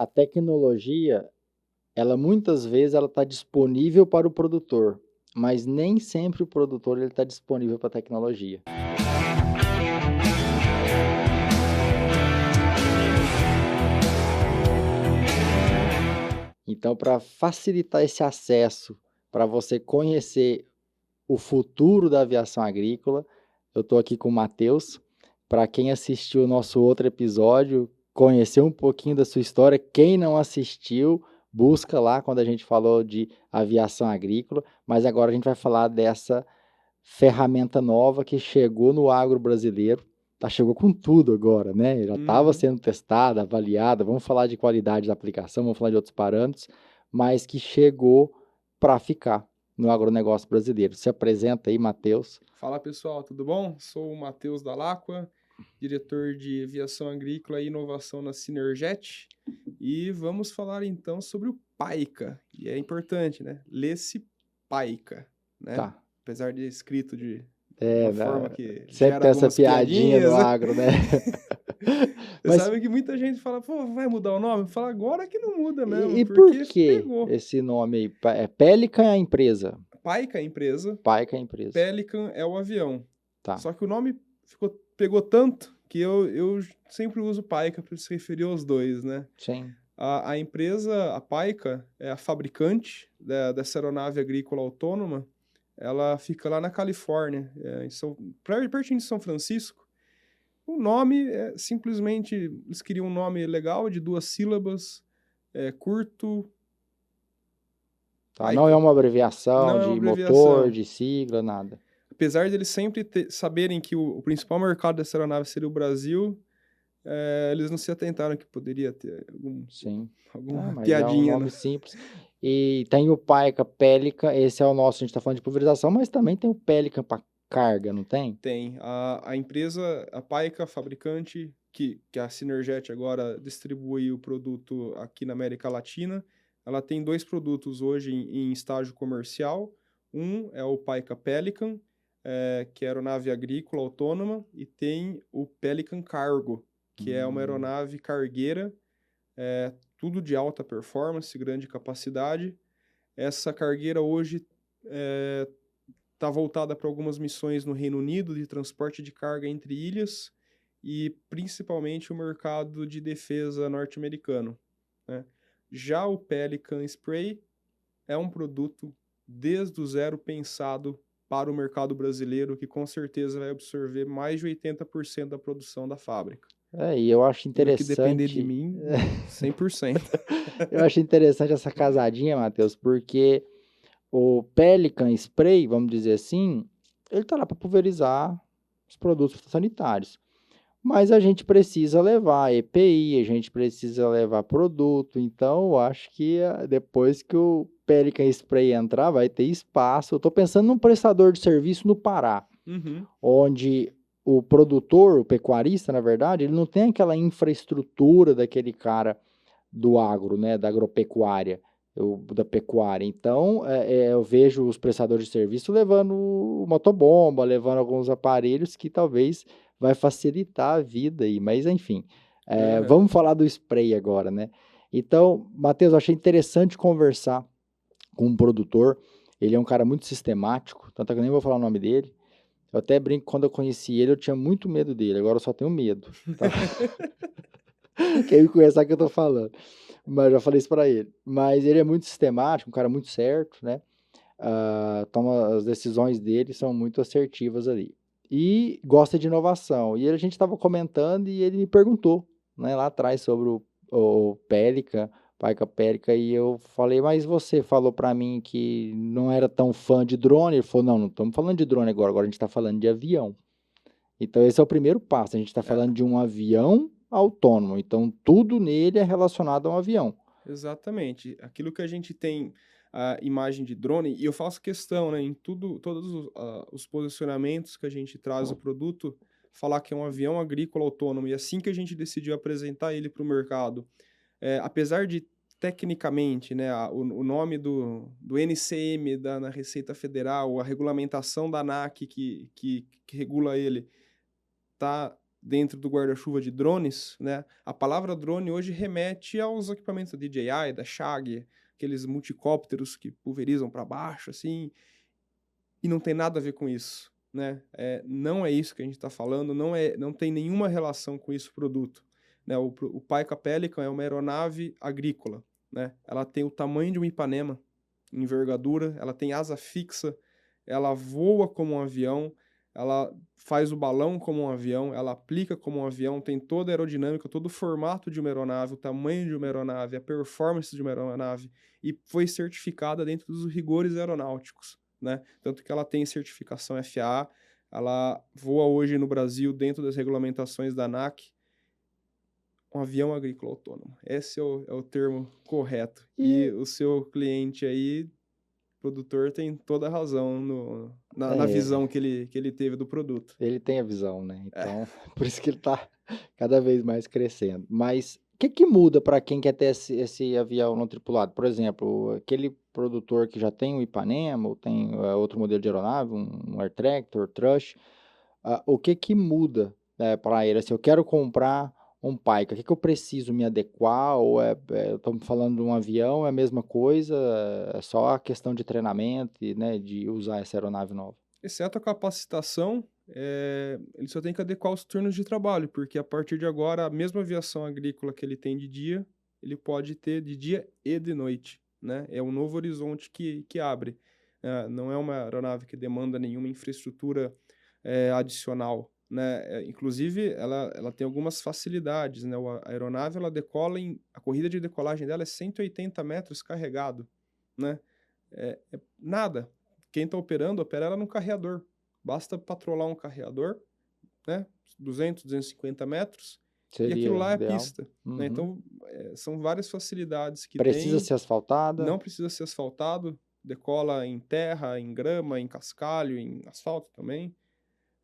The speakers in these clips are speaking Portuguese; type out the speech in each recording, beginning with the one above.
a tecnologia, ela muitas vezes ela está disponível para o produtor, mas nem sempre o produtor ele está disponível para a tecnologia. Então, para facilitar esse acesso, para você conhecer o futuro da aviação agrícola, eu estou aqui com o Matheus. Para quem assistiu o nosso outro episódio, conhecer um pouquinho da sua história. Quem não assistiu, busca lá quando a gente falou de aviação agrícola. Mas agora a gente vai falar dessa ferramenta nova que chegou no agro brasileiro. Chegou com tudo agora, né? Já estava Uhum. sendo testada, avaliada. Vamos falar de qualidade da aplicação, vamos falar de outros parâmetros, mas que chegou para ficar no agronegócio brasileiro. Se apresenta aí, Matheus. Fala pessoal, tudo bom? Sou o Matheus Dalacqua, diretor de aviação agrícola e inovação na Synerjet, e vamos falar então sobre o PAICA. E é importante, né? Lê-se PAICA, né? Tá. Apesar de escrito de É, uma forma que sempre gera tem essa algumas piadinha no piadinhas. agro, né? Você Mas sabe que muita gente fala, pô, vai mudar o nome? Fala agora que não muda mesmo, e por porque que pegou. esse nome aí? Pelican é a empresa, PAICA é a empresa, Paica é a empresa. Pelican é o avião. Tá, Só que o nome pegou tanto que eu sempre uso Paica para se referir aos dois, né? sim. A empresa, a Paica, é a fabricante dessa aeronave agrícola autônoma. Ela fica lá na Califórnia, pertinho de São Francisco. O nome é simplesmente, eles queriam um nome legal, de 2 sílabas, curto, Tá, não é Paica. uma abreviação Não é uma de motor, abreviação. de sigla, nada. Apesar de eles sempre saberem que o principal mercado dessa aeronave seria o Brasil, eles não se atentaram que poderia ter Sim. Ah, alguma mas é um piadinha, né? nome simples. E tem o Paica Pelican, esse é o nosso, a gente está falando de pulverização, mas também tem o Pelican para carga, não tem? Tem. A empresa, a Paica, fabricante, que a Synerjet agora distribui o produto aqui na América Latina, ela tem 2 produtos hoje em estágio comercial. Um é o Paica Pelican, que é aeronave agrícola autônoma, e tem o Pelican Cargo, que é uma Hum, aeronave cargueira, tudo de alta performance, grande capacidade. Essa cargueira hoje está voltada para algumas missões no Reino Unido de transporte de carga entre ilhas e principalmente o mercado de defesa norte-americano, né? Já o Pelican Spray é um produto desde o zero pensado para o mercado brasileiro, que com certeza vai absorver mais de 80% da produção da fábrica. e eu acho E no que depender de interessante, mim, 100%. eu acho interessante essa casadinha, Matheus, porque o Pelican Spray, vamos dizer assim, ele está lá para pulverizar os produtos sanitários. Mas a gente precisa levar EPI, a gente precisa levar produto. Então, eu acho que depois que o Pelican Spray entrar, vai ter espaço. Eu estou pensando num prestador de serviço no Pará, Uhum. onde o produtor, o pecuarista, na verdade, ele não tem aquela infraestrutura daquele cara do agro, né, da agropecuária, da pecuária. Então, eu vejo os prestadores de serviço levando motobomba, levando alguns aparelhos que talvez vai facilitar a vida aí. Mas, enfim, Aham. vamos falar do spray agora, né? Então, Matheus, eu achei interessante conversar com um produtor. Ele é um cara muito sistemático, tanto que eu nem vou falar o nome dele. Eu até brinco que quando eu conheci ele, eu tinha muito medo dele, agora eu só tenho medo. Tá? Quem me conhece sabe o que eu tô falando. Mas eu já falei isso pra ele. Mas ele é muito sistemático, um cara muito certo, né? Toma as decisões dele são muito assertivas ali. E gosta de inovação. E a gente estava comentando e ele me perguntou, né, lá atrás sobre o Pelican, Paica Pelican, e eu falei, mas você falou para mim que não era tão fã de drone. Ele falou, não, não estamos falando de drone agora a gente está falando de avião. Então, esse é o primeiro passo. A gente está É, falando de um avião autônomo. Então, tudo nele é relacionado a um avião. exatamente. Aquilo que a gente tem a imagem de drone, e eu faço questão, né, em todos os posicionamentos que a gente traz o produto, falar que é um avião agrícola autônomo. E assim que a gente decidiu apresentar ele para o mercado, apesar de tecnicamente, né, o nome do NCM na Receita Federal, a regulamentação da ANAC que regula ele, tá dentro do guarda-chuva de drones, né? A palavra drone hoje remete aos equipamentos da DJI, da Shag, aqueles multicópteros que pulverizam para baixo, assim, e não tem nada a ver com isso, né? Não é isso que a gente está falando, não tem nenhuma relação com isso o produto, né? O Paica Pelican é uma aeronave agrícola, né? Ela tem o tamanho de um Ipanema, envergadura, ela tem asa fixa, ela voa como um avião, ela faz o balão como um avião, ela aplica como um avião, tem toda a aerodinâmica, todo o formato de uma aeronave, o tamanho de uma aeronave, a performance de uma aeronave, e foi certificada dentro dos rigores aeronáuticos, né? Tanto que ela tem certificação FAA, ela voa hoje no Brasil dentro das regulamentações da ANAC, um avião agrícola autônomo. Esse é o termo correto. E E o seu cliente aí, produtor, tem toda a razão na é, visão que ele teve do produto. ele tem a visão, né? É. Então, por isso que ele está cada vez mais crescendo. Mas o que que muda para quem quer ter esse avião não tripulado? Por exemplo, aquele produtor que já tem o Ipanema, ou tem outro modelo de aeronave, um Air Tractor, Trush, o que que muda para ele? Assim, eu quero comprar um Paica, o que que eu preciso me adequar? Ou estamos falando de um avião, é a mesma coisa, é só a questão de treinamento e, né, de usar essa aeronave nova? Exceto a capacitação, ele só tem que adequar os turnos de trabalho, porque a partir de agora, a mesma aviação agrícola que ele tem de dia, ele pode ter de dia e de noite, né? É um novo horizonte que abre. Não é uma aeronave que demanda nenhuma infraestrutura adicional, né? Inclusive, ela tem algumas facilidades, né? A aeronave, ela decola a corrida de decolagem dela é 180 metros carregado, né? É nada. Quem está operando, opera ela num carreador. Basta patrolar um carreador, né? 200, 250 metros, e aquilo Seria lá é a ideal. pista, né? Uhum. Então, são várias facilidades que Precisa tem. ser asfaltada? Não precisa ser asfaltado, decola em terra, em grama, em cascalho, em asfalto também.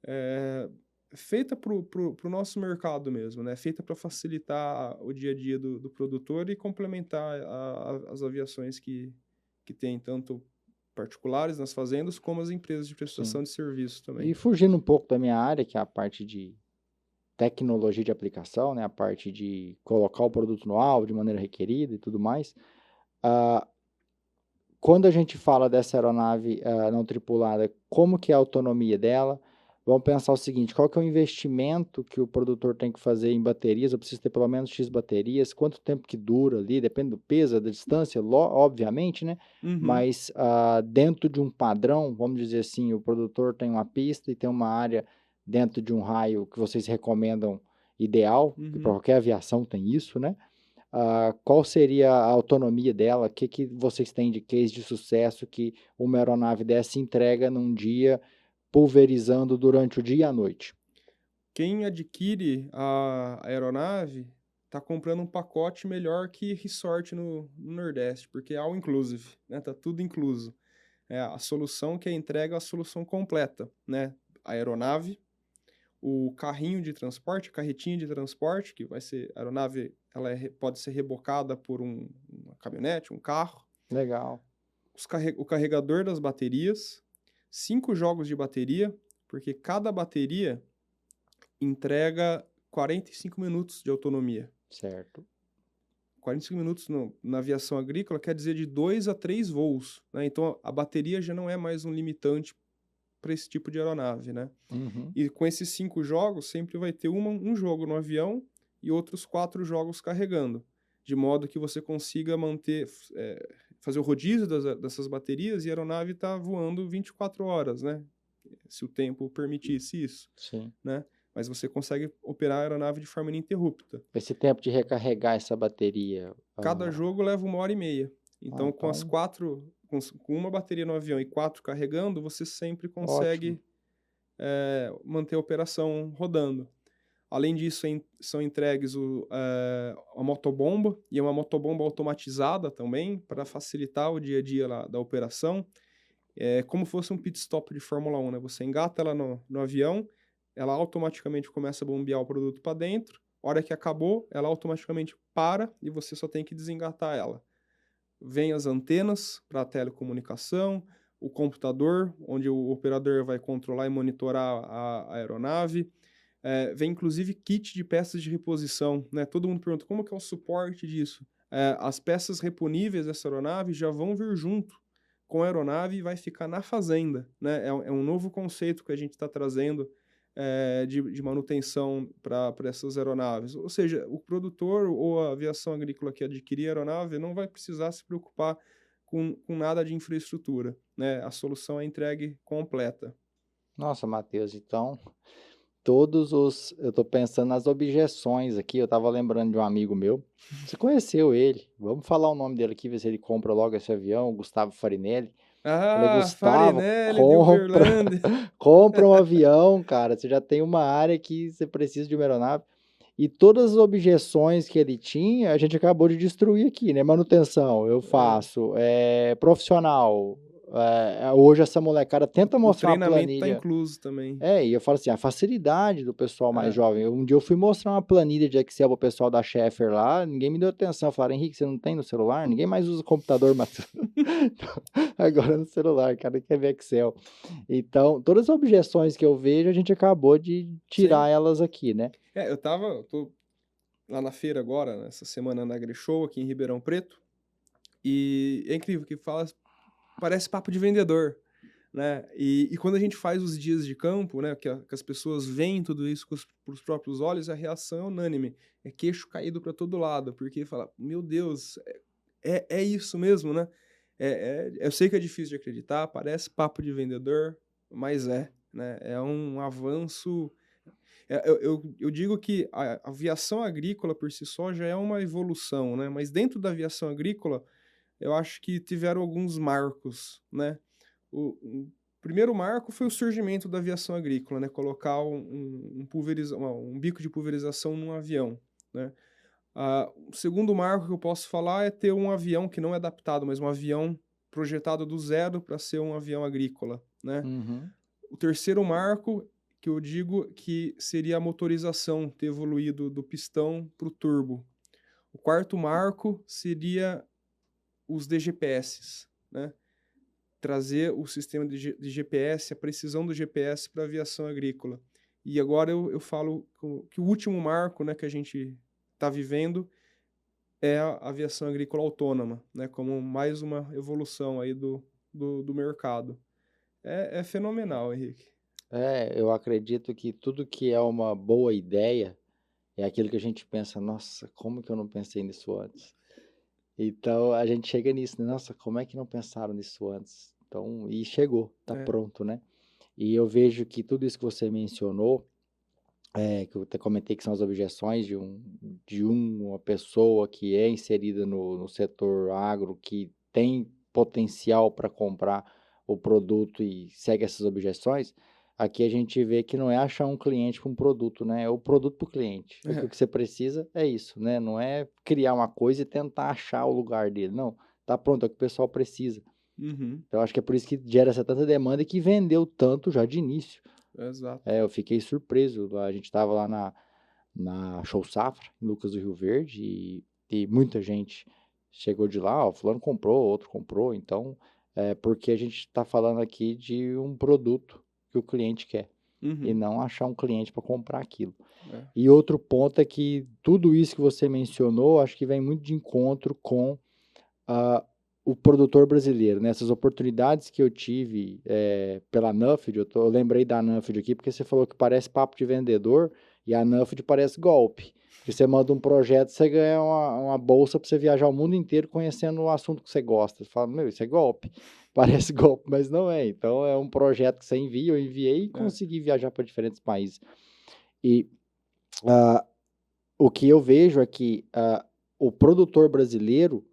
É feita para o nosso mercado mesmo, né? Feita para facilitar o dia a dia do produtor e complementar as aviações que tem, tanto particulares nas fazendas, como as empresas de Sim. prestação de serviço E também. fugindo um pouco da minha área, que é a parte de tecnologia de aplicação, né, a parte de colocar o produto no alvo de maneira requerida e tudo mais, ah, quando a gente fala dessa aeronave não tripulada, como que é a autonomia dela? Vamos pensar o seguinte, qual que é o investimento que o produtor tem que fazer em baterias? Eu preciso ter pelo menos X baterias, quanto tempo que dura ali, depende do peso, da distância, obviamente, né? Uhum, Mas dentro de um padrão, vamos dizer assim, o produtor tem uma pista e tem uma área dentro de um raio que vocês recomendam ideal, que para uhum. qualquer aviação tem isso, né? Qual seria a autonomia dela? O que que vocês têm de case de sucesso que uma aeronave dessa entrega num dia, pulverizando durante o dia e a noite? Quem adquire a aeronave está comprando um pacote melhor que resort no Nordeste, porque é all inclusive, né? Tá tudo incluso. A solução que é entrega é a solução completa, né? A aeronave, o carrinho de transporte, a carretinha de transporte, que vai ser a aeronave, ela pode ser rebocada por uma caminhonete, um carro, Legal, o carregador das baterias, 5 jogos de bateria, porque cada bateria entrega 45 minutos de autonomia. certo. 45 minutos na aviação agrícola quer dizer de 2 a 3 voos, né? Então a bateria já não é mais um limitante para esse tipo de aeronave, né? Uhum. E com esses 5 jogos, sempre vai ter um jogo no avião e outros 4 jogos carregando, de modo que você consiga fazer o rodízio dessas baterias e a aeronave está voando 24 horas, né? Se o tempo permitisse isso, Sim. né? Mas você consegue operar a aeronave de forma ininterrupta. Esse tempo de recarregar essa bateria. Cada jogo leva 1 hora e meia. Então, Então, com uma bateria no avião e 4 carregando, você sempre ótimo. consegue manter a operação rodando. Além disso, são entregues a motobomba, e é uma motobomba automatizada também, para facilitar o dia a dia lá da operação. É como fosse um pit stop de Fórmula 1, né? Você engata ela no avião, ela automaticamente começa a bombear o produto para dentro. A hora que acabou, ela automaticamente para e você só tem que desengatar ela. Vem as antenas para a telecomunicação, o computador, onde o operador vai controlar e monitorar a aeronave, Vem inclusive kit de peças de reposição, né? Todo mundo pergunta como que é o suporte disso. As peças reponíveis dessa aeronave já vão vir junto com a aeronave e vai ficar na fazenda, né? É um novo conceito que a gente está trazendo de manutenção para essas aeronaves. Ou seja, o produtor ou a aviação agrícola que adquirir a aeronave não vai precisar se preocupar com nada de infraestrutura, né? A solução é entregue completa. Nossa, Matheus, então eu tô pensando nas objeções aqui, eu tava lembrando de um amigo meu, você conheceu ele, vamos falar o nome dele aqui, ver se ele compra logo esse avião, o Gustavo Farinelli. Falei, Ah, Gustavo, Farinelli de compra, Uberlândia. compra um avião, cara, você já tem uma área que você precisa de uma aeronave. E todas as objeções que ele tinha, a gente acabou de destruir aqui, né? Manutenção, eu É, faço, profissional. Hoje essa molecada tenta o mostrar uma treinamento está planilha. incluso também. E eu falo assim, a facilidade do pessoal mais É, jovem. Um dia eu fui mostrar uma planilha de Excel pro pessoal da Schaeffer lá, ninguém me deu atenção. Falaram, Henrique, você não tem no celular? Ninguém mais usa computador, Matheus. Agora no celular, cara quer ver Excel. Então, todas as objeções que eu vejo, a gente acabou de sim. tirar elas aqui, né? Eu tô lá na feira agora, nessa semana na AgriShow, aqui em Ribeirão Preto, e é incrível que parece papo de vendedor, né? E quando a gente faz os dias de campo, né, que as pessoas veem tudo isso com os próprios olhos, a reação é unânime, é queixo caído para todo lado, porque fala, meu Deus, é isso mesmo, né? Eu sei que é difícil de acreditar, parece papo de vendedor, mas né? É um avanço. Eu digo que a aviação agrícola por si só já é uma evolução, né? Mas dentro da aviação agrícola, eu acho que tiveram alguns marcos, né? O primeiro marco foi o surgimento da aviação agrícola, né? Colocar um bico de pulverização num avião, né? O segundo marco que eu posso falar é ter um avião que não é adaptado, mas um avião projetado do zero para ser um avião agrícola, né? Uhum. O terceiro marco que eu digo que seria a motorização ter evoluído do pistão para o turbo. O quarto marco seria os DGPS, né? Trazer o sistema de GPS, a precisão do GPS para a aviação agrícola. E agora eu falo que o último marco, né, que a gente está vivendo é a aviação agrícola autônoma, né, como mais uma evolução aí do mercado. É fenomenal, Henrique. Eu acredito que tudo que é uma boa ideia é aquilo que a gente pensa, nossa, como que eu não pensei nisso antes? Então a gente chega nisso, né? Nossa, como é que não pensaram nisso antes? Então, e chegou, tá É, pronto, né? E eu vejo que tudo isso que você mencionou, que eu até comentei que são as objeções de uma pessoa que é inserida no setor agro, que tem potencial para comprar o produto e segue essas objeções, aqui a gente vê que não é achar um cliente para um produto, né? É o produto para o cliente. O que é. você precisa é isso, né? Não é criar uma coisa e tentar achar o lugar dele. Não, tá pronto, é o que o pessoal precisa. Uhum, Então, acho que é por isso que gera essa tanta demanda e que vendeu tanto já de início. exato. Eu fiquei surpreso. A gente estava lá na Show Safra, em Lucas do Rio Verde, e muita gente chegou de lá, ó, fulano comprou, outro comprou, então, porque a gente está falando aqui de um produto que o cliente quer, e Uhum, não achar um cliente para comprar aquilo. é. E outro ponto é que tudo isso que você mencionou, acho que vem muito de encontro com ah, o produtor brasileiro, né? Essas oportunidades que eu tive pela Nuffield, eu lembrei da Nuffield aqui porque você falou que parece papo de vendedor e a Nuffield parece golpe. Porque você manda um projeto, você ganha uma bolsa para você viajar o mundo inteiro conhecendo o assunto que você gosta. Você fala, meu, isso é golpe. Parece golpe, mas não é. Então é um projeto que você envia, eu enviei e É. consegui viajar para diferentes países. E ah, o que eu vejo é que o produtor brasileiro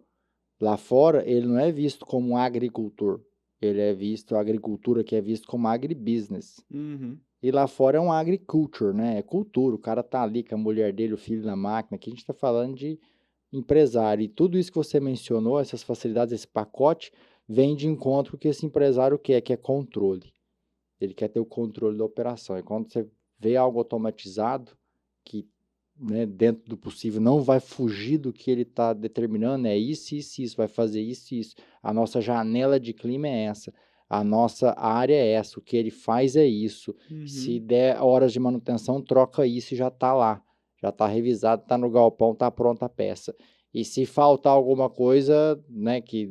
lá fora, ele não é visto como um agricultor. Ele é visto, a agricultura que é visto como agribusiness. Uhum, E lá fora é um agriculture, né? É cultura. O cara tá ali com a mulher dele, o filho na máquina. Aqui a gente está falando de empresário. E tudo isso que você mencionou, essas facilidades, esse pacote, vem de encontro com o que esse empresário quer, que é controle. Ele quer ter o controle da operação. E quando você vê algo automatizado, que, né, dentro do possível não vai fugir do que ele está determinando, é isso, isso, isso, vai fazer isso, isso. A nossa janela de clima é essa. A nossa área é essa, o que ele faz é isso. Se Uhum. der horas de manutenção, troca isso e já está lá. Já está revisado, está no galpão, está pronta a peça. E se faltar alguma coisa, né, que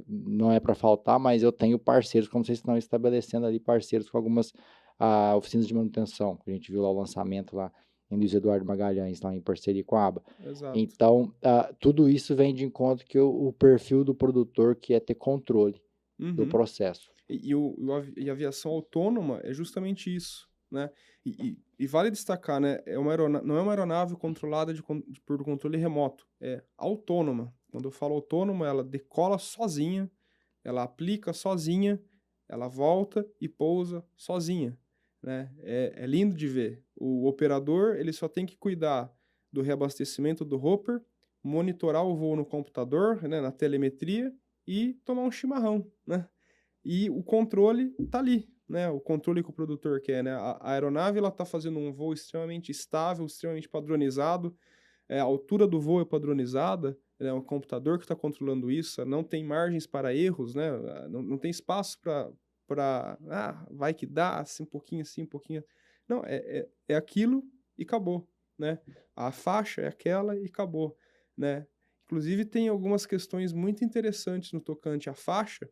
não é para faltar, mas eu tenho parceiros, como vocês estão estabelecendo ali, parceiros com algumas oficinas de manutenção. A gente viu lá o lançamento lá em Luiz Eduardo Magalhães, lá em parceria com a ABA. Exato. Então, tudo isso vem de encontro que o perfil do produtor que é ter controle do Uhum. processo. E a aviação autônoma é justamente isso, né? E vale destacar, né? Não é uma aeronave controlada por controle remoto, é autônoma. Quando eu falo autônoma, ela decola sozinha, ela aplica sozinha, ela volta e pousa sozinha, né? É lindo de ver. O operador, ele só tem que cuidar do reabastecimento do hopper, monitorar o voo no computador, né, na telemetria e tomar um chimarrão, né? E o controle tá ali, né, o controle que o produtor quer, né. A aeronave ela tá fazendo um voo extremamente estável, extremamente padronizado, a altura do voo é padronizada, é o computador que está controlando isso, não tem margens para erros, né, não tem espaço para vai que dá, assim, um pouquinho. Não, é aquilo e acabou, né. A faixa é aquela e acabou, né. Inclusive tem algumas questões muito interessantes no tocante à faixa,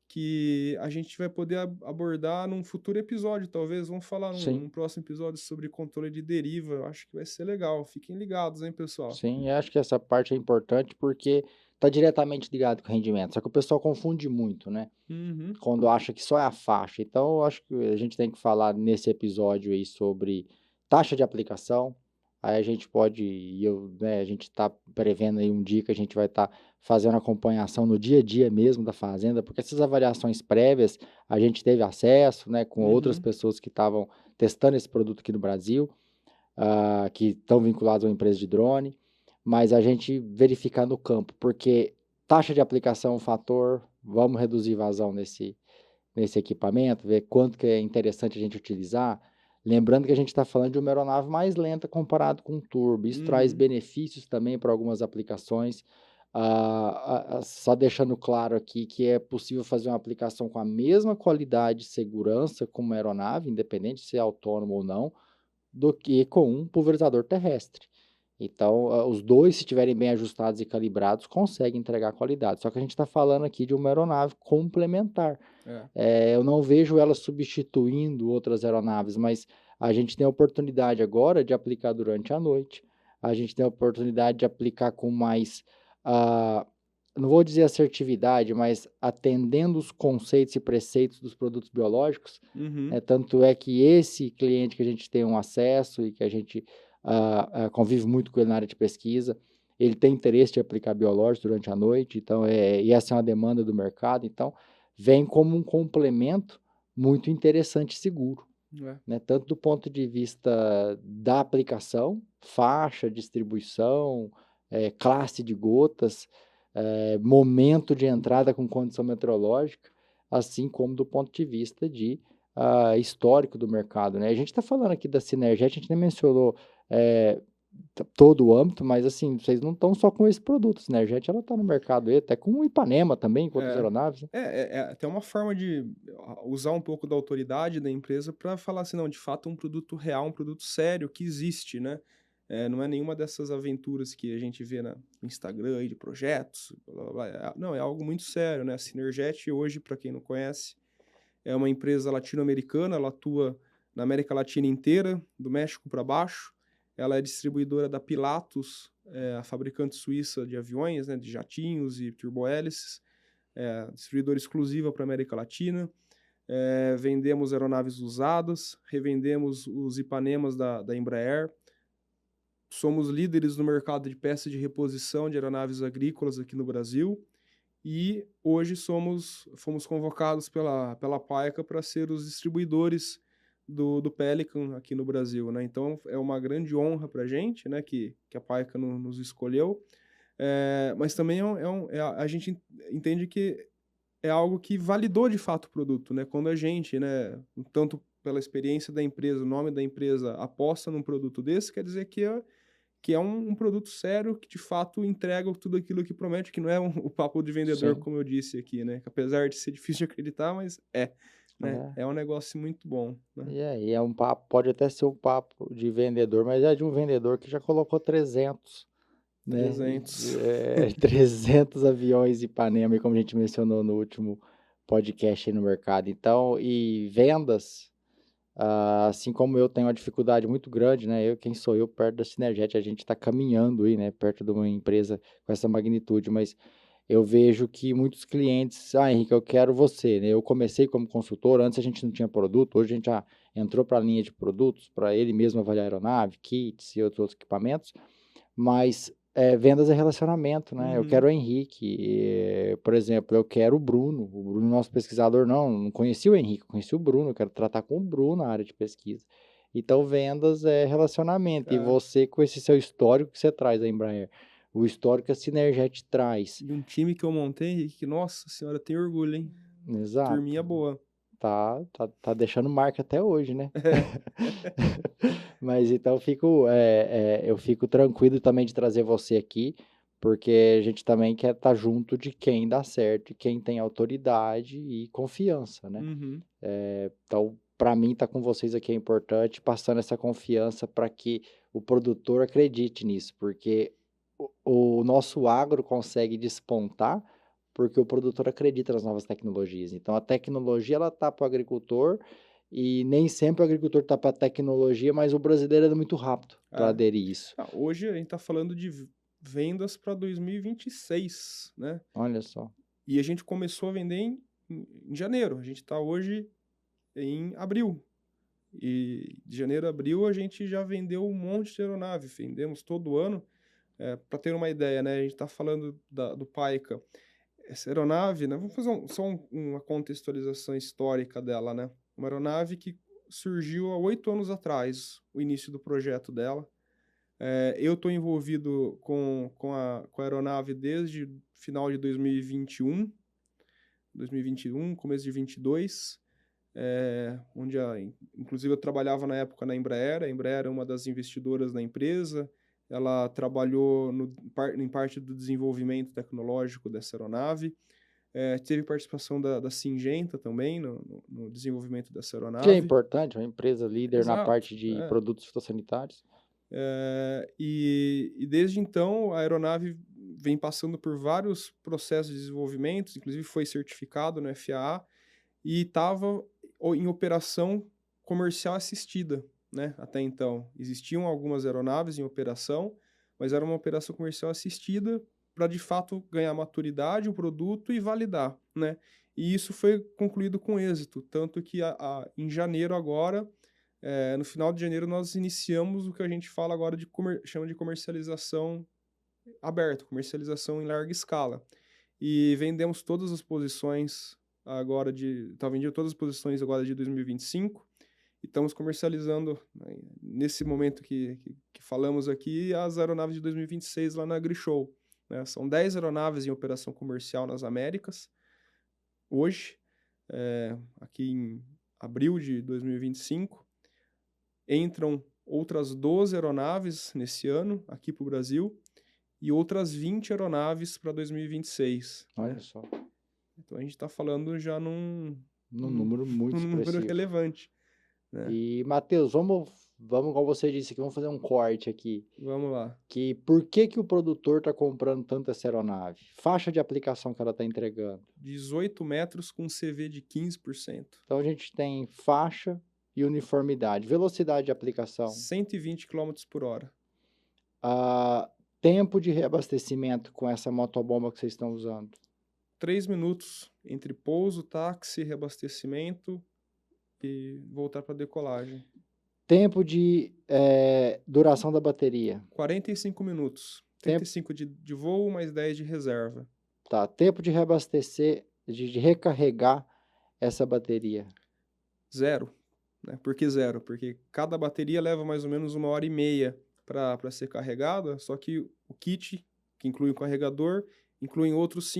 que a gente vai poder abordar num futuro episódio, talvez. Vamos falar num Sim, próximo episódio sobre controle de deriva. Eu acho que vai ser legal. Fiquem ligados, hein, pessoal. sim, eu acho que essa parte é importante porque está diretamente ligado com o rendimento. Só que o pessoal confunde muito, né? Uhum, Quando acha que só é a faixa. Então, eu acho que a gente tem que falar nesse episódio aí sobre taxa de aplicação. Aí a gente pode, né, a gente está prevendo aí um dia que a gente vai estar fazendo acompanhação no dia a dia mesmo da fazenda, porque essas avaliações prévias a gente teve acesso, né, com outras uhum, pessoas que estavam testando esse produto aqui no Brasil, que estão vinculados a uma empresa de drone, mas a gente verificar no campo, porque taxa de aplicação é um fator, vamos reduzir vazão nesse equipamento, ver quanto que é interessante a gente utilizar. Lembrando que a gente está falando de uma aeronave mais lenta comparado com um turbo. Isso traz uhum, benefícios também para algumas aplicações. Só deixando claro aqui que é possível fazer uma aplicação com a mesma qualidade de segurança com uma aeronave, independente se é autônomo ou não, do que com um pulverizador terrestre. Então, os dois, se estiverem bem ajustados e calibrados, conseguem entregar qualidade. Só que a gente está falando aqui de uma aeronave complementar. é, Eu não vejo ela substituindo outras aeronaves, mas a gente tem a oportunidade agora de aplicar durante a noite. A gente tem a oportunidade de aplicar com mais, ah, não vou dizer assertividade, mas atendendo os conceitos e preceitos dos produtos biológicos. uhum, Tanto é que esse cliente que a gente tem um acesso e que a gente convive muito com ele na área de pesquisa, ele tem interesse de aplicar biológicos durante a noite, então, e essa é uma demanda do mercado, então vem como um complemento muito interessante e seguro, é, né? Tanto do ponto de vista da aplicação, faixa, distribuição, classe de gotas, momento de entrada com condição meteorológica, assim como do ponto de vista de histórico do mercado, né? A gente está falando aqui da Sinergia, a gente nem mencionou é, todo o âmbito, mas assim, vocês não estão só com esse produto. A Sinerget, ela está no mercado aí, até com o Ipanema também, com outras é. aeronaves, né? É até uma forma de usar um pouco da autoridade da empresa para falar assim, não, de fato é um produto real, um produto sério que existe, né? Não é nenhuma dessas aventuras que a gente vê no Instagram aí de projetos, blá, blá, blá. Não, é algo muito sério, né? A Synerjet hoje, para quem não conhece, é uma empresa latino-americana, ela atua na América Latina inteira, do México para baixo. Ela é distribuidora da Pilatus, a fabricante suíça de aviões, né, de jatinhos e turbohélices, distribuidora exclusiva para a América Latina. Vendemos aeronaves usadas, revendemos os Ipanemas da Embraer. Somos líderes no mercado de peças de reposição de aeronaves agrícolas aqui no Brasil. E hoje fomos convocados pela Paica para ser os distribuidores do Pelican aqui no Brasil, né? Então é uma grande honra para a gente, né, que a Paica nos escolheu. Mas também a gente entende que é algo que validou de fato o produto, né? Quando a gente, né, tanto pela experiência da empresa, o nome da empresa, aposta num produto desse, quer dizer que que é um produto sério que de fato entrega tudo aquilo que promete, que não é o papo de vendedor, Sim. como eu disse aqui, né? Que apesar de ser difícil de acreditar, mas né? É. É um negócio muito bom, né? E é um papo, pode até ser um papo de vendedor, mas é de um vendedor que já colocou 300, né? 300. 300 aviões Ipanema, como a gente mencionou no último podcast aí no mercado. Então, e vendas, assim como eu tenho uma dificuldade muito grande, né? Quem sou eu perto da Sinerget? A gente está caminhando aí, né? Perto de uma empresa com essa magnitude, mas eu vejo que muitos clientes, Henrique, eu quero você, né? Eu comecei como consultor, antes a gente não tinha produto, hoje a gente já entrou para a linha de produtos, para ele mesmo avaliar aeronave, kits e outros equipamentos, mas vendas é relacionamento, né? Eu Uhum. quero o Henrique, por exemplo, eu quero o Bruno nosso pesquisador, não conhecia o Henrique, conheci o Bruno, eu quero tratar com o Bruno na área de pesquisa. Então, vendas é relacionamento, e É. você, com esse seu histórico que você traz da Embraer, o histórico que a Synerjet traz, E um time que eu montei, Henrique, que, nossa senhora, tem orgulho, hein? exato, Turminha boa. tá deixando marca até hoje, né? É. Mas então eu fico tranquilo também de trazer você aqui, porque a gente também quer estar junto de quem dá certo e quem tem autoridade e confiança, né? Uhum. Então, para mim, estar com vocês aqui é importante, passando essa confiança para que o produtor acredite nisso, porque o nosso agro consegue despontar porque o produtor acredita nas novas tecnologias. Então, a tecnologia ela tá para o agricultor e nem sempre o agricultor está para a tecnologia, mas o brasileiro é muito rápido para É. aderir isso. Hoje a gente está falando de vendas para 2026, né? Olha só. E a gente começou a vender em janeiro. A gente está hoje em abril. E de janeiro a abril a gente já vendeu um monte de aeronave. Vendemos todo ano. Para ter uma ideia, né? A gente está falando do Paica. Essa aeronave, né? Vamos fazer uma contextualização histórica dela, né? Uma aeronave que surgiu há 8 anos atrás, o início do projeto dela. Eu estou envolvido com a aeronave desde final de 2021, começo de 22, onde inclusive eu trabalhava na época na Embraer. A Embraer é uma das investidoras na empresa. Ela trabalhou em parte do desenvolvimento tecnológico dessa aeronave. Teve participação da Syngenta também no desenvolvimento dessa Que é aeronave. importante, uma empresa líder na Exato. parte de produtos fitossanitários. E desde então a aeronave vem passando por vários processos de desenvolvimento, inclusive foi certificado no FAA e estava em operação comercial assistida, né? Até então existiam algumas aeronaves em operação, mas era uma operação comercial assistida para de fato ganhar maturidade o produto e validar, né? E isso foi concluído com êxito, tanto que em janeiro agora, no final de janeiro, nós iniciamos o que a gente fala agora chama de comercialização aberta, comercialização em larga escala. E vendemos todas as posições agora tá vendendo todas as posições agora de 2025 e estamos comercializando, né, nesse momento que falamos aqui, as aeronaves de 2026 lá na Grishow, né? São 10 aeronaves em operação comercial nas Américas hoje, aqui em abril de 2025. Entram outras 12 aeronaves nesse ano aqui para o Brasil e outras 20 aeronaves para 2026, Olha né? só. Então a gente está falando já Num num, número muito num número expressivo. relevante, né? E, Matheus, como você disse aqui, vamos fazer um corte aqui. Vamos lá. Por que o produtor está comprando tanto essa aeronave? Faixa de aplicação que ela está entregando. 18 metros com CV de 15%. Então a gente tem faixa e uniformidade. Velocidade de aplicação. 120 km por hora. Tempo de reabastecimento com essa motobomba que vocês estão usando. 3 minutos entre pouso, táxi, reabastecimento e voltar para decolagem. Tempo de duração da bateria. 45 minutos. Tempo, 35 de voo, mais 10 de reserva. tá. Tempo de reabastecer, de recarregar essa bateria. 0. Né? Por que 0? Porque cada bateria leva mais ou menos 1h30 para ser carregada, só que o kit, que inclui o carregador, inclui outros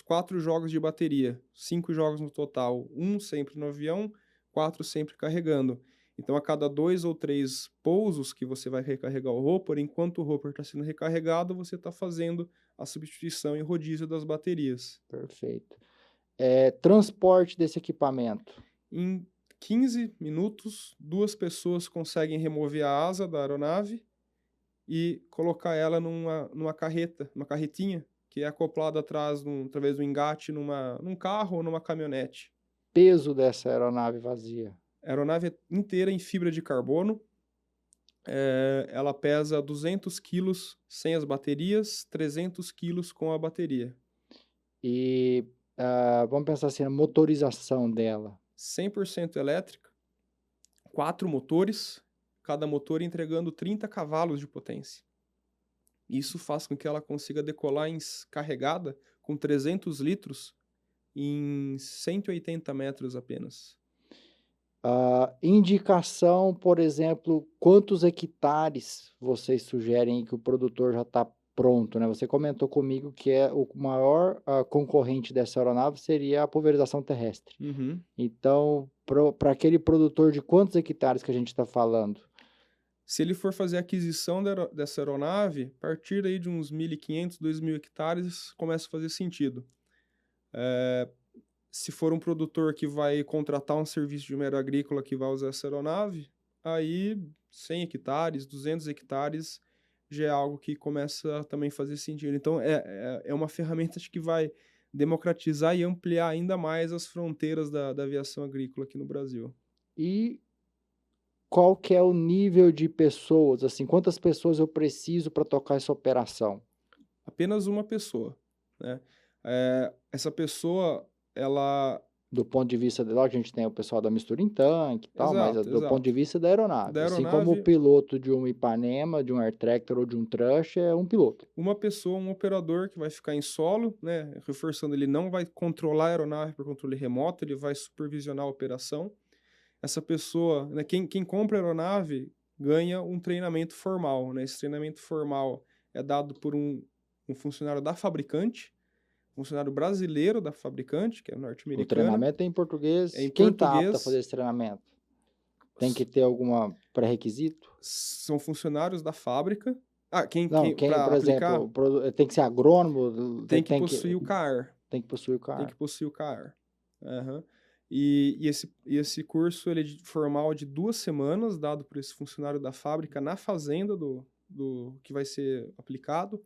4 jogos de bateria. 5 jogos no total. 1 sempre no avião, 4 sempre carregando. Então, a cada 2 ou 3 pousos que você vai recarregar o hopper, enquanto o hopper está sendo recarregado, você está fazendo a substituição e rodízio das baterias. Perfeito. Transporte desse equipamento. Em 15 minutos, 2 pessoas conseguem remover a asa da aeronave e colocar ela numa carreta, uma carretinha, que é acoplada atrás, através do engate, num carro ou numa caminhonete. Peso dessa aeronave vazia. A aeronave é inteira em fibra de carbono. Ela pesa 200 quilos sem as baterias, 300 quilos com a bateria. E vamos pensar assim, a motorização dela. 100% elétrica, 4 motores, cada motor entregando 30 cavalos de potência. Isso faz com que ela consiga decolar carregada com 300 litros em 180 metros apenas. Indicação, por exemplo, quantos hectares vocês sugerem que o produtor já está pronto, né? Você comentou comigo que o maior concorrente dessa aeronave seria a pulverização terrestre. Uhum. Então, para aquele produtor de quantos hectares que a gente está falando? Se ele for fazer a aquisição dessa aeronave, a partir aí de uns 1.500, 2.000 hectares, começa a fazer sentido. Se for um produtor que vai contratar um serviço de engenharia agrícola que vai usar essa aeronave, aí 100 hectares, 200 hectares já é algo que começa a também fazer sentido. Então, é uma ferramenta que vai democratizar e ampliar ainda mais as fronteiras da aviação agrícola aqui no Brasil. E qual que é o nível de pessoas, assim, quantas pessoas eu preciso para tocar essa operação? Apenas uma pessoa, né? Essa pessoa, ela... Do ponto de vista a gente tem o pessoal da mistura em tanque e tal, mas Exato, do ponto de vista da aeronave. Da Assim como o aeronave, piloto de um Ipanema, de um Air Tractor ou de um Trush é um piloto. uma pessoa, um operador que vai ficar em solo, né? Reforçando, ele não vai controlar a aeronave por controle remoto, ele vai supervisionar a operação. Essa pessoa, né, quem compra a aeronave ganha um treinamento formal, né? Esse treinamento formal é dado por um funcionário da fabricante, funcionário brasileiro da fabricante, que é O norte-americano. treinamento é em português. É em Quem está apto a português. fazer esse treinamento? Tem que ter algum pré-requisito? São funcionários da fábrica. Não, para por aplicar, exemplo, tem que ser agrônomo? tem que possuir o CAR. Tem que possuir o CAR. Tem que possuir o CAR. Uhum. E esse curso ele é formal de 2 semanas, dado por esse funcionário da fábrica na fazenda do que vai ser aplicado,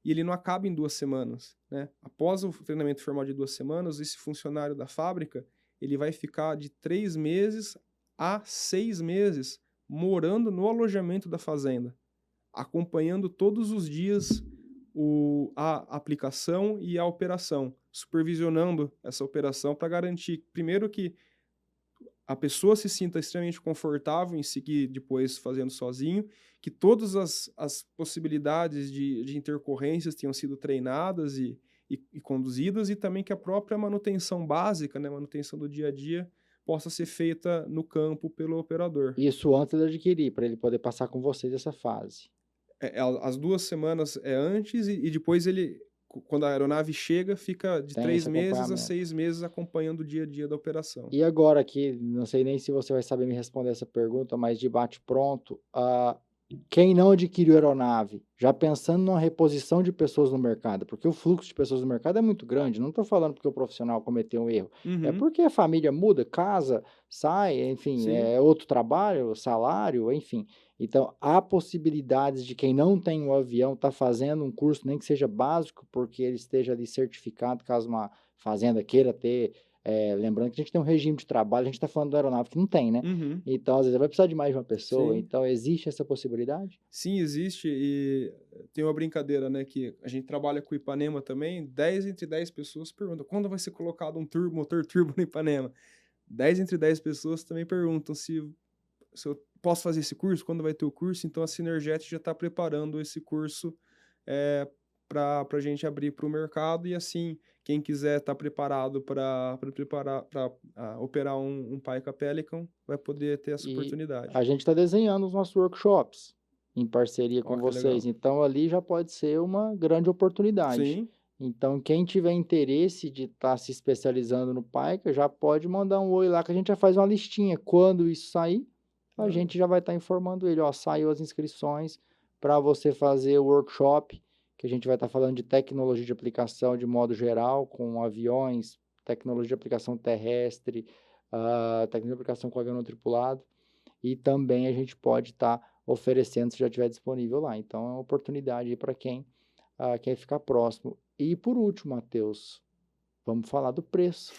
e ele não acaba em 2 semanas, né? Após o treinamento formal de 2 semanas, esse funcionário da fábrica ele vai ficar de 3 meses a 6 meses morando no alojamento da fazenda, acompanhando todos os dias a aplicação e a operação, supervisionando essa operação para garantir, primeiro, que a pessoa se sinta extremamente confortável em seguir depois fazendo sozinho, que todas as possibilidades de intercorrências tenham sido treinadas e conduzidas, e também que a própria manutenção básica, né, manutenção do dia a dia, possa ser feita no campo pelo operador. Isso antes de adquirir, para ele poder passar com vocês essa fase. As 2 semanas é antes e depois ele, quando a aeronave chega, fica de 3 meses a 6 meses acompanhando o dia a dia da operação. E agora aqui, não sei nem se você vai saber me responder essa pergunta, mas de bate pronto, quem não adquiriu aeronave, já pensando numa reposição de pessoas no mercado, porque o fluxo de pessoas no mercado é muito grande, não estou falando porque o profissional cometeu um erro, é porque a família muda, casa, sai, enfim, é outro trabalho, salário, enfim. Então, há possibilidades de quem não tem um avião estar fazendo um curso, nem que seja básico, porque ele esteja ali certificado, caso uma fazenda queira ter. Lembrando que a gente tem um regime de trabalho, a gente está falando do aeronave que não tem, né? Então, às vezes, vai precisar de mais de uma pessoa. Sim. Então, existe essa possibilidade? Sim, existe. E tem uma brincadeira, né? Que a gente trabalha com o Ipanema também. 10 entre 10 pessoas perguntam quando vai ser colocado um motor turbo no Ipanema. 10 entre 10 pessoas também perguntam se eu posso fazer esse curso, quando vai ter o curso. Então, a Synergetic já está preparando esse curso para a gente abrir para o mercado, e assim, quem quiser estar preparado para operar um Paica Pelican vai poder ter essa oportunidade. A gente está desenhando os nossos workshops em parceria com vocês, então ali já pode ser uma grande oportunidade. Sim. Então, quem tiver interesse de estar se especializando no Paica, já pode mandar um oi lá que a gente já faz uma listinha. Quando isso sair, a gente já vai estar informando ele, ó, saiu as inscrições para você fazer o workshop, que a gente vai estar falando de tecnologia de aplicação de modo geral, com aviões, tecnologia de aplicação terrestre, tecnologia de aplicação com avião não tripulado, e também a gente pode estar oferecendo se já estiver disponível lá. Então, é uma oportunidade para quem quer ficar próximo. E por último, Matheus, vamos falar do preço.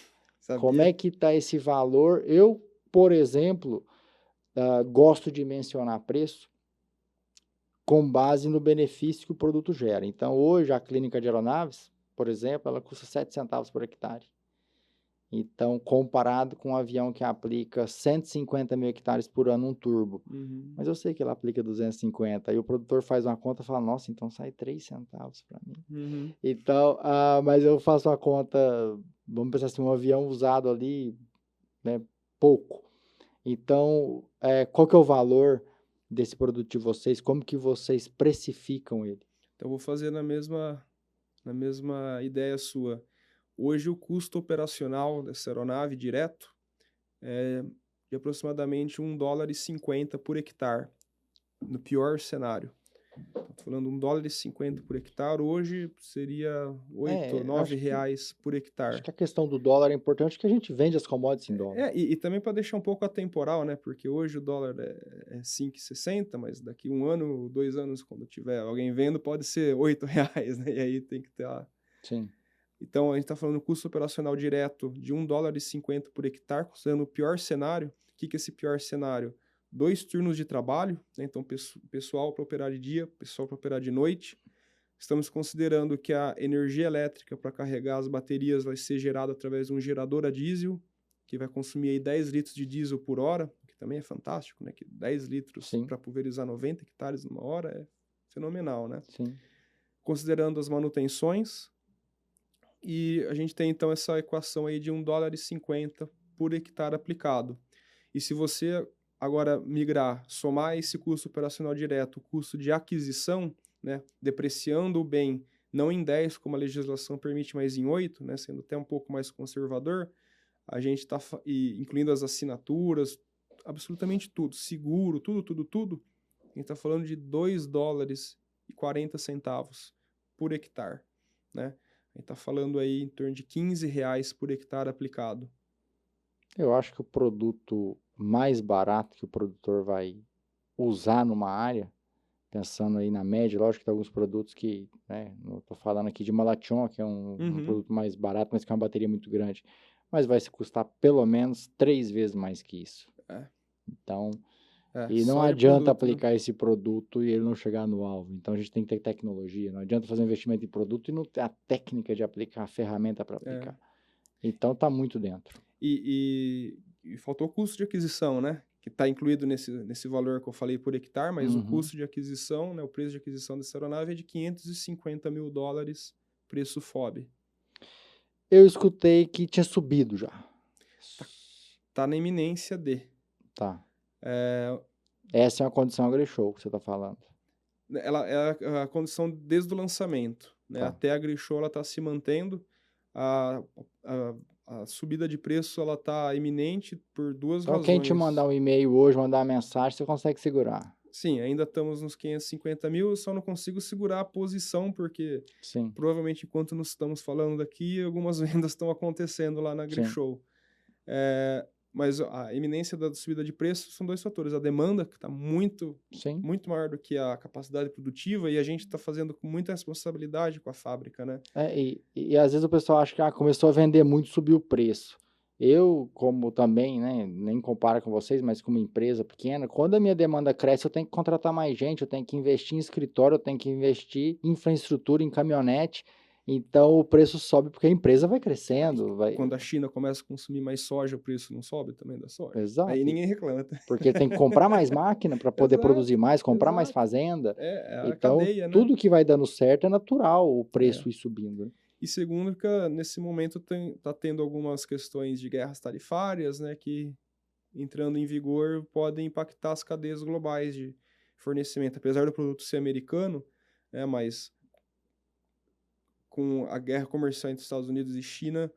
Como Sabia? é que está esse valor? Eu, por exemplo, gosto de mencionar preço com base no benefício que o produto gera. Então, hoje, a clínica de aeronaves, por exemplo, ela custa 7 centavos por hectare. Então, comparado com um avião que aplica 150 mil hectares por ano, um turbo. Uhum. Mas eu sei que ele aplica 250. Aí o produtor faz uma conta e fala, nossa, então sai 3 centavos para mim. Uhum. Então, mas eu faço uma conta, vamos pensar assim, um avião usado ali, né, pouco. Então, qual que é o valor desse produto de vocês? Como que vocês precificam ele? Então, eu vou fazer na mesma ideia sua. Hoje, o custo operacional dessa aeronave direto é de aproximadamente US$ 1,50 por hectare, no pior cenário. Estou falando US$ 1,50 por hectare, hoje seria 8 ou 9 Acho que reais por hectare. a questão do dólar é importante, que a gente vende as commodities em dólar. E também para deixar um pouco atemporal, né? Porque hoje o dólar é 5,60, mas daqui 1 ano, 2 anos, quando tiver alguém vendo, pode ser 8 reais, né? E aí tem que ter lá. Sim. Então, a gente está falando custo operacional direto de US$ 1,50 por hectare, considerando o pior cenário. O que é esse pior cenário? 2 turnos de trabalho, né? Então, pessoal para operar de dia, pessoal para operar de noite. Estamos considerando que a energia elétrica para carregar as baterias vai ser gerada através de um gerador a diesel, que vai consumir aí 10 litros de diesel por hora, que também é fantástico, né? Que 10 litros Sim, para pulverizar 90 hectares numa hora é fenomenal, né? sim. Considerando as manutenções, e a gente tem então essa equação aí de US$ 1,50 por hectare aplicado. E se você agora migrar, somar esse custo operacional direto, o custo de aquisição, né, depreciando o bem não em 10, como a legislação permite, mas em 8, né, sendo até um pouco mais conservador, a gente está, incluindo as assinaturas, absolutamente tudo, seguro, tudo, a gente está falando de US$ 2,40 por hectare, né? A gente está falando aí em torno de R$ 15 por hectare aplicado. Eu acho que o produto mais barato que o produtor vai usar numa área, pensando aí na média, lógico que tem alguns produtos que, né, não estou falando aqui de Malation, que é um Uhum. produto mais barato, mas que é uma bateria muito grande, mas vai se custar pelo menos 3 vezes mais que isso. É, Então, e não só de adianta produto, né? aplicar esse produto e ele não chegar no alvo. Então, a gente tem que ter tecnologia. Não adianta fazer um investimento em produto e não ter a técnica de aplicar, a ferramenta para É. aplicar. Então, está muito dentro. E faltou o custo de aquisição, né? Que está incluído nesse valor que eu falei por hectare, mas o Uhum. custo de aquisição, né, o preço de aquisição dessa aeronave é de US$ 550 mil, preço FOB. Eu escutei que tinha subido já. Tá na iminência de. Tá. É, Essa é uma condição agri-show que você está falando. ela é a condição desde o lançamento, né? Tá. Até a agri-show ela está se mantendo. A, a, a subida de preço ela está iminente por duas Então, quem te mandar razões. um e-mail hoje, mandar uma mensagem, você consegue segurar. Sim, ainda estamos nos 550 mil, eu só não consigo segurar a posição, porque Sim, provavelmente enquanto nós estamos falando daqui, algumas vendas estão acontecendo lá na sim, AgriShow. Mas a iminência da subida de preço são dois fatores. A demanda, que está muito, sim. muito maior do que a capacidade produtiva, e a gente está fazendo com muita responsabilidade com a fábrica, né? E às vezes o pessoal acha que começou a vender muito, subiu o preço. Eu, como também, né, nem comparo com vocês, mas como empresa pequena, quando a minha demanda cresce, eu tenho que contratar mais gente, eu tenho que investir em escritório, eu tenho que investir em infraestrutura, em caminhonete. Então o preço sobe porque a empresa vai crescendo, vai. Quando a China começa a consumir mais soja, o preço não sobe também da soja. Aí Exato. ninguém reclama, tá? Porque ele tem que comprar mais máquina para poder produzir Exato, mais, comprar mais exato. fazenda. É a Então, cadeia, né? tudo que vai dando certo é natural o É. preço ir subindo, né? E segundo, que nesse momento está tendo algumas questões de guerras tarifárias, né, que entrando em vigor podem impactar as cadeias globais de fornecimento. Apesar do produto ser americano, né, mas com a guerra comercial entre Estados Unidos e China,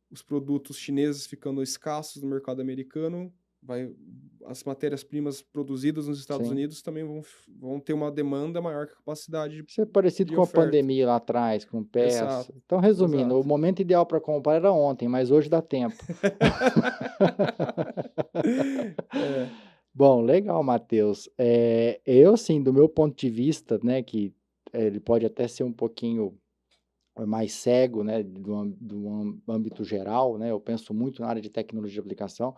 os produtos chineses ficando escassos no mercado americano, as matérias-primas produzidas nos Estados Sim. Unidos também vão ter uma demanda maior que a capacidade Isso é parecido de com a oferta. pandemia lá atrás, com peça. Exato, Então, resumindo, o exato. momento ideal para comprar era ontem, mas hoje dá tempo. É, Bom, legal, Matheus. Eu, assim, do meu ponto de vista, né, que ele pode até ser um pouquinho mais cego, né, do âmbito geral, né, eu penso muito na área de tecnologia de aplicação,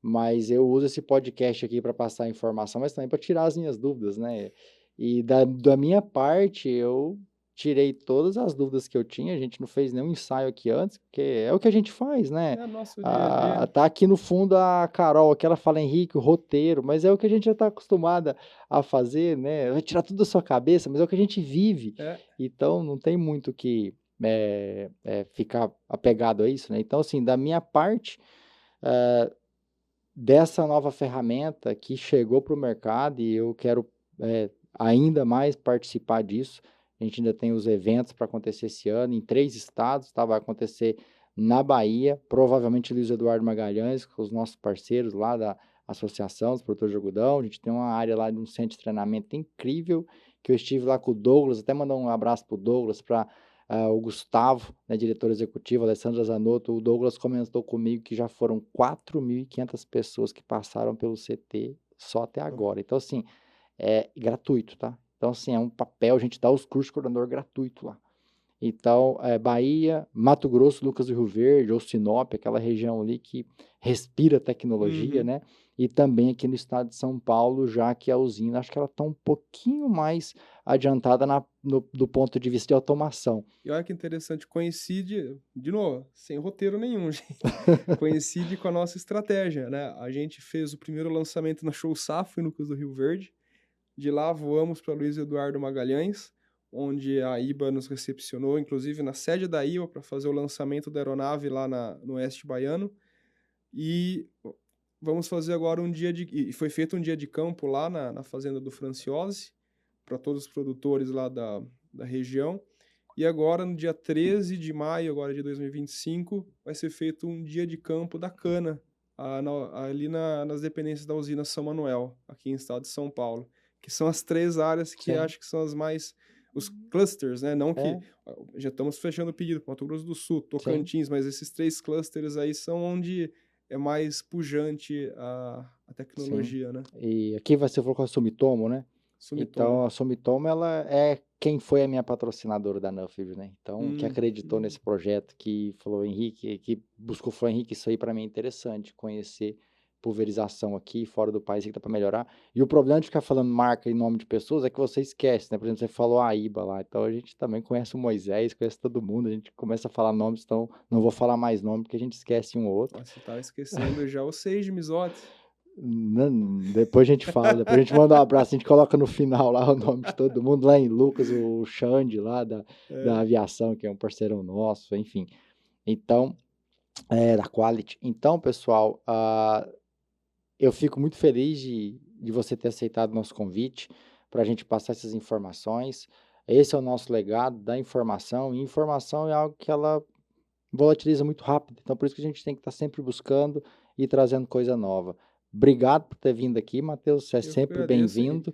mas eu uso esse podcast aqui para passar informação, mas também para tirar as minhas dúvidas, né? E da minha parte, eu tirei todas as dúvidas que eu tinha. A gente não fez nenhum ensaio aqui antes, porque é o que a gente faz, né? é nosso dia a dia. Tá aqui no fundo a Carol, que ela fala Henrique, o roteiro, mas é o que a gente já está acostumada a fazer, né? Vai tirar tudo da sua cabeça, mas é o que a gente vive. É, Então, não tem muito que ficar apegado a isso, né? Então, assim, da minha parte, dessa nova ferramenta que chegou para o mercado e eu quero ainda mais participar disso. A gente ainda tem os eventos para acontecer esse ano em 3 estados, tá? Vai acontecer na Bahia, provavelmente Luiz Eduardo Magalhães, com os nossos parceiros lá da Associação dos Produtores de Algodão. A gente tem uma área lá de um centro de treinamento incrível, que eu estive lá com o Douglas, até mandar um abraço para o Douglas, para o Gustavo, né, diretor executivo, a Alessandra Zanotto. O Douglas comentou comigo que já foram 4.500 pessoas que passaram pelo CT só até agora. Então, assim, é gratuito, tá? Então, assim, é um papel, a gente dá os cursos de coordenador gratuito lá. Então, Bahia, Mato Grosso, Lucas do Rio Verde, ou Sinop, aquela região ali que respira tecnologia, né? E também aqui no estado de São Paulo, já que a usina, acho que ela está um pouquinho mais adiantada do ponto de vista de automação. E olha que interessante, coincide, de novo, sem roteiro nenhum, gente. Coincide com a nossa estratégia, né? A gente fez o primeiro lançamento na Show Safra, em Lucas do Rio Verde. De lá voamos para Luiz Eduardo Magalhães, onde a IBA nos recepcionou, inclusive na sede da IBA, para fazer o lançamento da aeronave lá no Oeste Baiano. E vamos fazer agora e foi feito um dia de campo lá na fazenda do Franciose, para todos os produtores lá da região. E agora, no dia 13 de maio agora de 2025, vai ser feito um dia de campo da cana, ali nas dependências da usina São Manuel, aqui em estado de São Paulo, que são as 3 áreas que Sim. acho que são as mais... Os clusters, né? Não que... É. Já estamos fechando o pedido para Mato Grosso do Sul, Tocantins, mas esses 3 clusters aí são onde é mais pujante a tecnologia, né? E aqui você falou com a Sumitomo, né? Sumitomo. Então, a Sumitomo, ela é quem foi a minha patrocinadora da Nuffield, né? Então, que acreditou nesse projeto, que falou, Henrique, que buscou, falou, Henrique, isso aí para mim é interessante, conhecer pulverização aqui, fora do país, que dá para melhorar. E o problema de ficar falando marca e nome de pessoas é que você esquece, né? Por exemplo, você falou a IBA lá, então a gente também conhece o Moisés, conhece todo mundo, a gente começa a falar nomes, então não vou falar mais nome, porque a gente esquece um ou outro. Você tá esquecendo já o Seiji Mizotti. Depois a gente fala, depois a gente manda um abraço, a gente coloca no final lá o nome de todo mundo, lá em Lucas, o Xande lá da aviação, que é um parceirão nosso, enfim. Então, da Quality. Então, pessoal, eu fico muito feliz de você ter aceitado o nosso convite para a gente passar essas informações. Esse é o nosso legado da informação, e informação é algo que ela volatiliza muito rápido, então por isso que a gente tem que estar sempre buscando e trazendo coisa nova. Obrigado por ter vindo aqui, Matheus, você é sempre bem-vindo,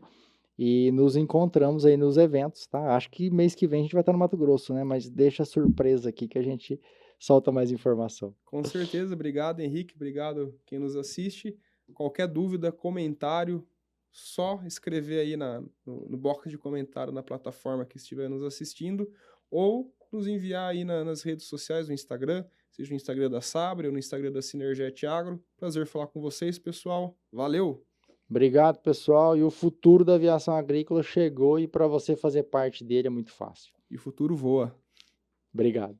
e nos encontramos aí nos eventos, tá? Acho que mês que vem a gente vai estar no Mato Grosso, né? Mas deixa a surpresa aqui que a gente solta mais informação. Com certeza, obrigado, Henrique, obrigado quem nos assiste. Qualquer dúvida, comentário, só escrever aí no box de comentário na plataforma que estiver nos assistindo, ou nos enviar aí nas redes sociais, no Instagram, seja no Instagram da Sabre ou no Instagram da Synerget Agro. Prazer falar com vocês, pessoal. Valeu! Obrigado, pessoal. E o futuro da aviação agrícola chegou, e para você fazer parte dele é muito fácil. E o futuro voa. Obrigado.